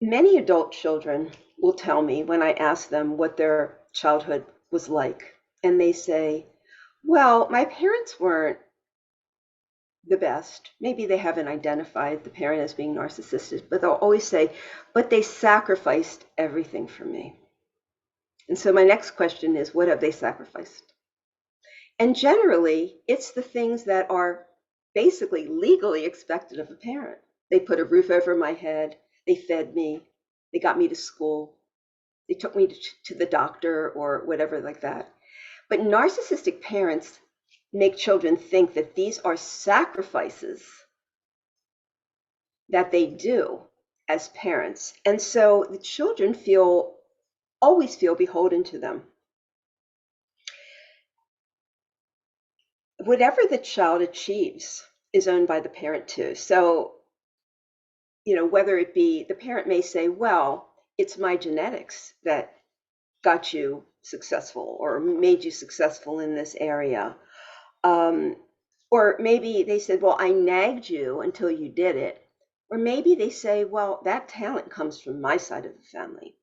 Many adult children will tell me when I ask them what their childhood was like, and they say, well, my parents weren't the best. Maybe they haven't identified the parent as being narcissistic, but they'll always say, but they sacrificed everything for me. And so my next question is, what have they sacrificed? And generally, it's the things that are basically legally expected of a parent. They put a roof over my head, they fed me, they got me to school, they took me to the doctor or whatever like that. But narcissistic parents make children think that these are sacrifices that they do as parents. And so the children always feel beholden to them. Whatever the child achieves is owned by the parent too. So, whether it be the parent may say, well, it's my genetics that got you successful or made you successful in this area. Um, or maybe they said, well, I nagged you until you did it. Or maybe they say, well, that talent comes from my side of the family.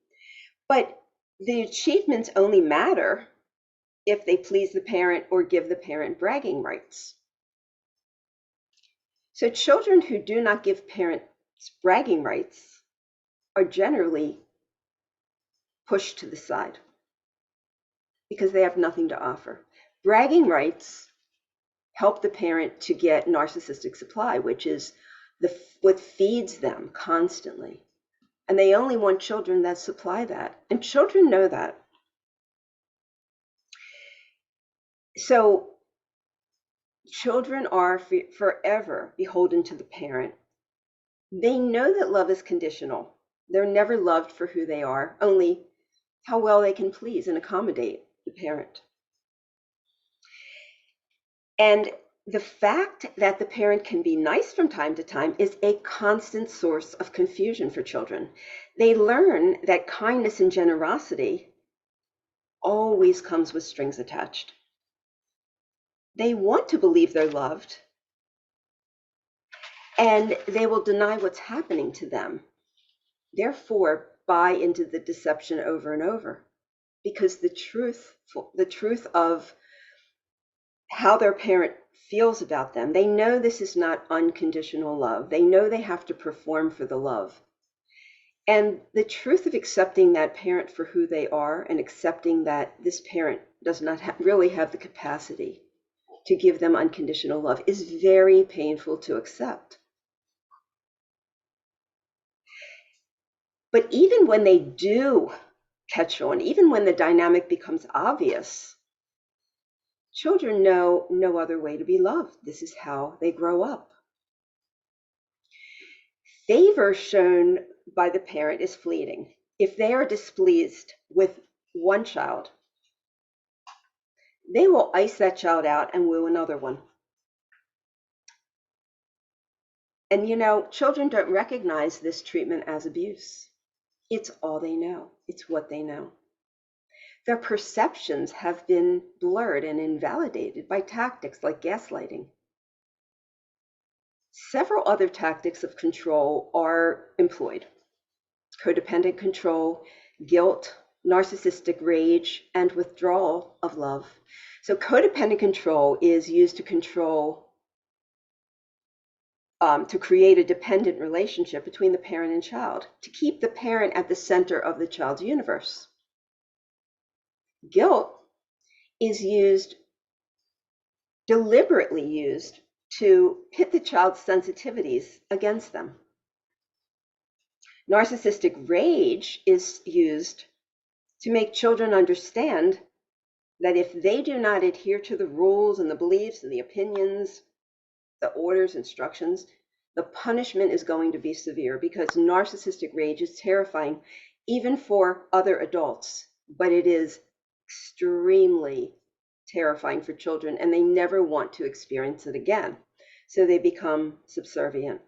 But the achievements only matter if they please the parent or give the parent bragging rights. So children who do not give parents bragging rights are generally pushed to the side because they have nothing to offer. Bragging rights help the parent to get narcissistic supply, which is what feeds them constantly. And they only want children that supply that. And children know that. So children are forever beholden to the parent. They know that love is conditional. They're never loved for who they are, only how well they can please and accommodate the parent. And the fact that the parent can be nice from time to time is a constant source of confusion for children. They learn that kindness and generosity always comes with strings attached. They want to believe they're loved, and they will deny what's happening to them. Therefore, buy into the deception over and over, because the truth of how their parent feels about them, they know this is not unconditional love. They know they have to perform for the love. And the truth of accepting that parent for who they are and accepting that this parent does not really have the capacity to give them unconditional love is very painful to accept. But even when they do catch on, even when the dynamic becomes obvious, children know no other way to be loved. This is how they grow up. Favor shown by the parent is fleeting. If they are displeased with one child, they will ice that child out and woo another one. And children don't recognize this treatment as abuse. It's all they know. It's what they know. Their perceptions have been blurred and invalidated by tactics like gaslighting. Several other tactics of control are employed: codependent control, guilt, narcissistic rage, and withdrawal of love. So codependent control is used to control, to create a dependent relationship between the parent and child, to keep the parent at the center of the child's universe. Guilt is deliberately used to pit the child's sensitivities against them. Narcissistic rage is used to make children understand that if they do not adhere to the rules and the beliefs and the opinions, the orders, instructions, the punishment is going to be severe, because narcissistic rage is terrifying even for other adults, but it is extremely terrifying for children, and they never want to experience it again. So they become subservient.